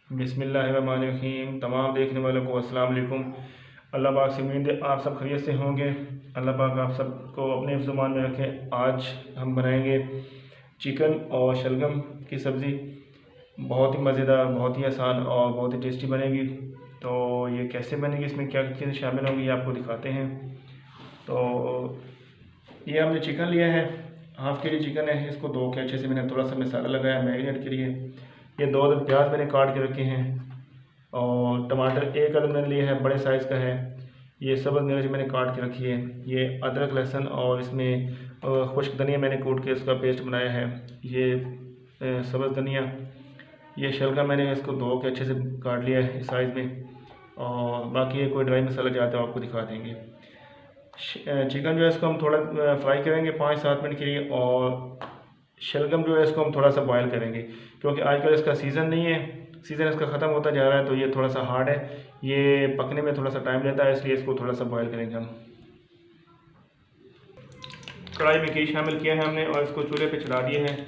बिस्मिल्लाहिर्रहमानिर्रहीम। तमाम देखने वालों को अस्सलाम वालेकुम। अल्लाह पाक से उम्मीद है आप सब खैरियत से होंगे। अल्लाह पाक आप सबको अपने ज़ुबान में रखें। आज हम बनाएंगे चिकन और शलगम की सब्ज़ी। बहुत ही मज़ेदार, बहुत ही आसान और बहुत ही टेस्टी बनेगी। तो ये कैसे बनेगी, इसमें क्या चीज़ें शामिल होंगी, ये आपको दिखाते हैं। तो ये हमने चिकन लिया है, हाफ़ के जी चिकन है। इसको धो के अच्छे से मैंने थोड़ा सा मसाला लगाया मैरिनेट के लिए। ये 2 अदद प्याज मैंने काट के रखे हैं और टमाटर 1 अदद मैंने लिया है, बड़े साइज़ का है। ये सब्ज़ मिर्च मैंने काट के रखी है। ये अदरक लहसुन और इसमें खुश्क धनिया मैंने कूट के उसका पेस्ट बनाया है। ये सब्ज़ धनिया, ये शलगम मैंने इसको धो के अच्छे से काट लिया है इस साइज़ में। और बाकी ये कोई ड्राई मसाला चाहते हो आपको दिखा देंगे। चिकन जो है इसको हम थोड़ा फ्राई करेंगे 5-7 मिनट के लिए, और शलगम जो है इसको हम थोड़ा सा बॉयल करेंगे क्योंकि आजकल इसका सीज़न नहीं है, सीज़न इसका ख़त्म होता जा रहा है। तो ये थोड़ा सा हार्ड है, ये पकने में थोड़ा सा टाइम लेता है, इसलिए इसको थोड़ा सा बॉयल करेंगे हम। कढ़ाई में घी शामिल किया है हमने और इसको चूल्हे पे चढ़ा दिए हैं।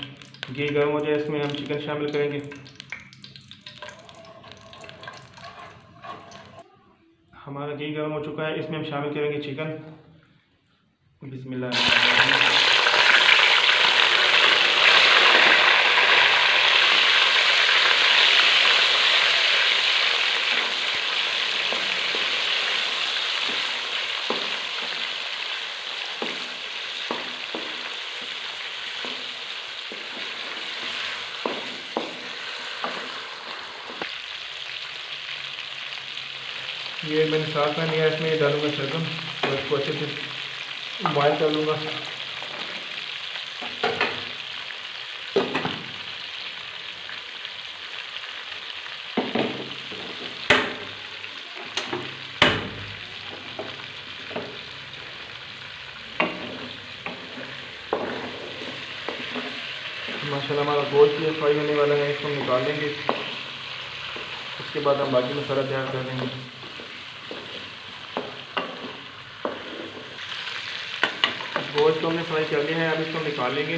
घी गर्म हो जाए, इसमें हम चिकन शामिल करेंगे। हमारा घी गर्म हो चुका है, इसमें हम शामिल करेंगे चिकन। बिस्मिल्लाह। ये मैंने साथ में लिया, इसमें डालूंगा शलगम और इसको अच्छे से बॉयल कर लूँगा। माशाल्लाह हमारा गोश्त ये फ्राई होने वाला है, इसको निकाल लेंगे। उसके बाद हम बाकी मसाला तैयार कर लेंगे। गोश्त को हमने फ्राई कर लिया है, अब इसको निकाल लेंगे।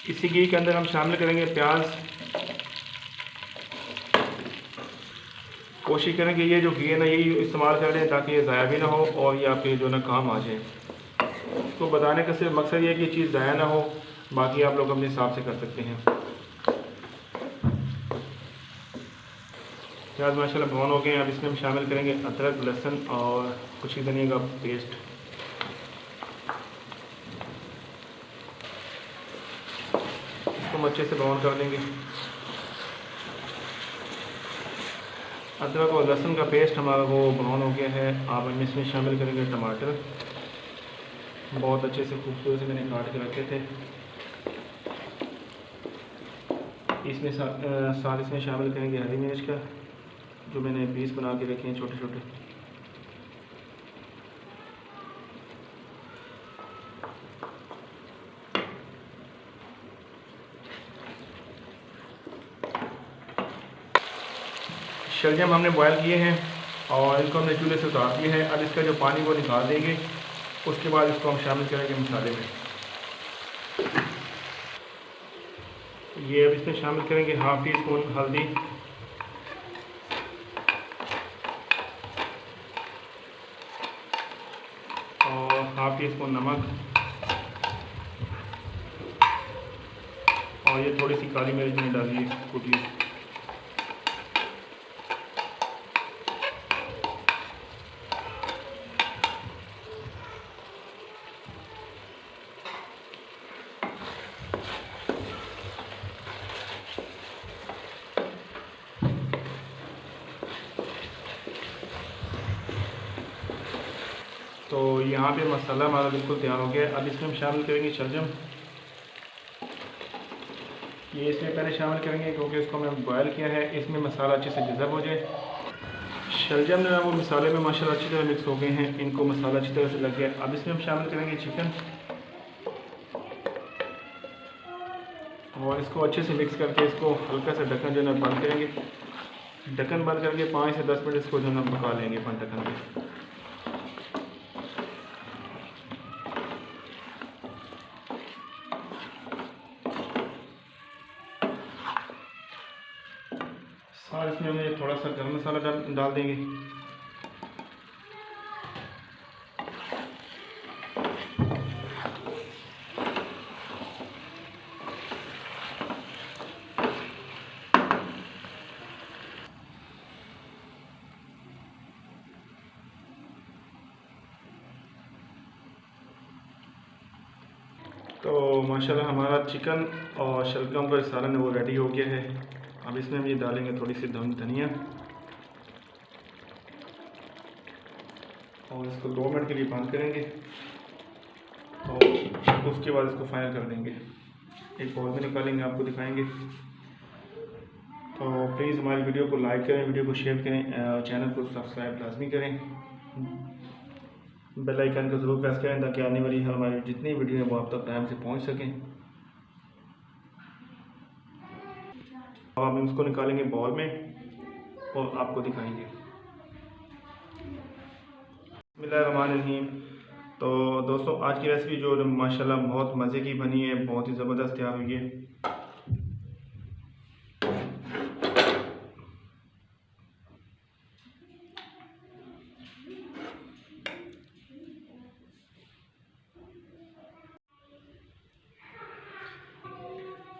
इसी घी के अंदर हम शामिल करेंगे प्याज। कोशिश करें कि ये जो घी है ना, यही इस्तेमाल कर लें ताकि ये ज़ाया भी ना हो और ये आपके जो ना काम आ जाए। इसको बताने का सिर्फ मकसद ये है कि ये चीज़ ज़ाया ना हो, बाकी आप लोग अपने हिसाब से कर सकते हैं। प्याज माशाल्लाह ब्राउन हो गए हैं, अब इसमें हम शामिल करेंगे अदरक लहसुन और कुछ धनिया का पेस्ट। इसको हम अच्छे से ब्राउन कर लेंगे। अदरक और लहसुन का पेस्ट हमारा वो ब्राउन हो गया है। आप हम इसमें शामिल करेंगे टमाटर, बहुत अच्छे से खूबसूरत से मैंने काट के रखे थे। इसमें साथ इसमें शामिल करेंगे हरी मिर्च का, जो मैंने पीस बना के रखे हैं छोटे छोटे। शलजम हमने बॉयल किए हैं और इसको हमने चूल्हे से उतार दिए हैं। अब इसका जो पानी वो निकाल देंगे, उसके बाद इसको हम शामिल करेंगे मसाले में। ये अब इसमें शामिल करेंगे हाफ़ टी स्पून हल्दी, और हाफ़ टी स्पून नमक, और ये थोड़ी सी काली मिर्च मैंने डाली है कुटी। तो यहाँ पे मसाला हमारा बिल्कुल तैयार हो गया है। अब इसमें हम शामिल करेंगे शलजम। ये इसमें पहले शामिल करेंगे क्योंकि इसको हमने बॉयल किया है, इसमें मसाला अच्छे से जज़ब हो जाए। शलजम जो है वो मसाले में माशाल्लाह अच्छी तरह मिक्स हो गए हैं, इनको मसाला अच्छी तरह से लग गया। अब इसमें हम शामिल करेंगे चिकन। और इसको अच्छे से मिक्स करके इसको हल्का सा ढक्कन जो है ना बंद करेंगे। ढक्कन बंद करके 5 से 10 मिनट इसको जो है ना पका लेंगे अपन ढक्कन पे। साथ इसमें हमें थोड़ा सा गरम मसाला डाल देंगे। तो माशाल्लाह हमारा चिकन और शलगम का सालन वो रेडी हो गया है। अब इसमें हम ये डालेंगे थोड़ी सी धनिया और इसको 2 मिनट के लिए बंद करेंगे और उसके बाद इसको फाइनल कर देंगे। एक बाउल में निकालेंगे, आपको दिखाएंगे। तो प्लीज़ हमारी वीडियो को लाइक करें, वीडियो को शेयर करें, चैनल को सब्सक्राइब लाजमी करें, बेल आइकन को ज़रूर प्रेस करें ताकि आने वाली हमारी जितनी वीडियो है वो आप तक टाइम से पहुंच सकें। अब हम इसको निकालेंगे बाउल में और आपको दिखाएंगे। बिस्मिल्लाहिर्रहमानिर्रहीम। तो दोस्तों आज की रेसिपी जो माशाल्लाह बहुत मज़े की बनी है, बहुत ही ज़बरदस्त तैयार हुई है।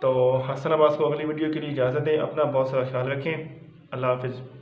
तो हसन अब्बास को अगली वीडियो के लिए इजाज़त दें। अपना बहुत सारा ख्याल रखें। अल्लाह हाफ़िज़।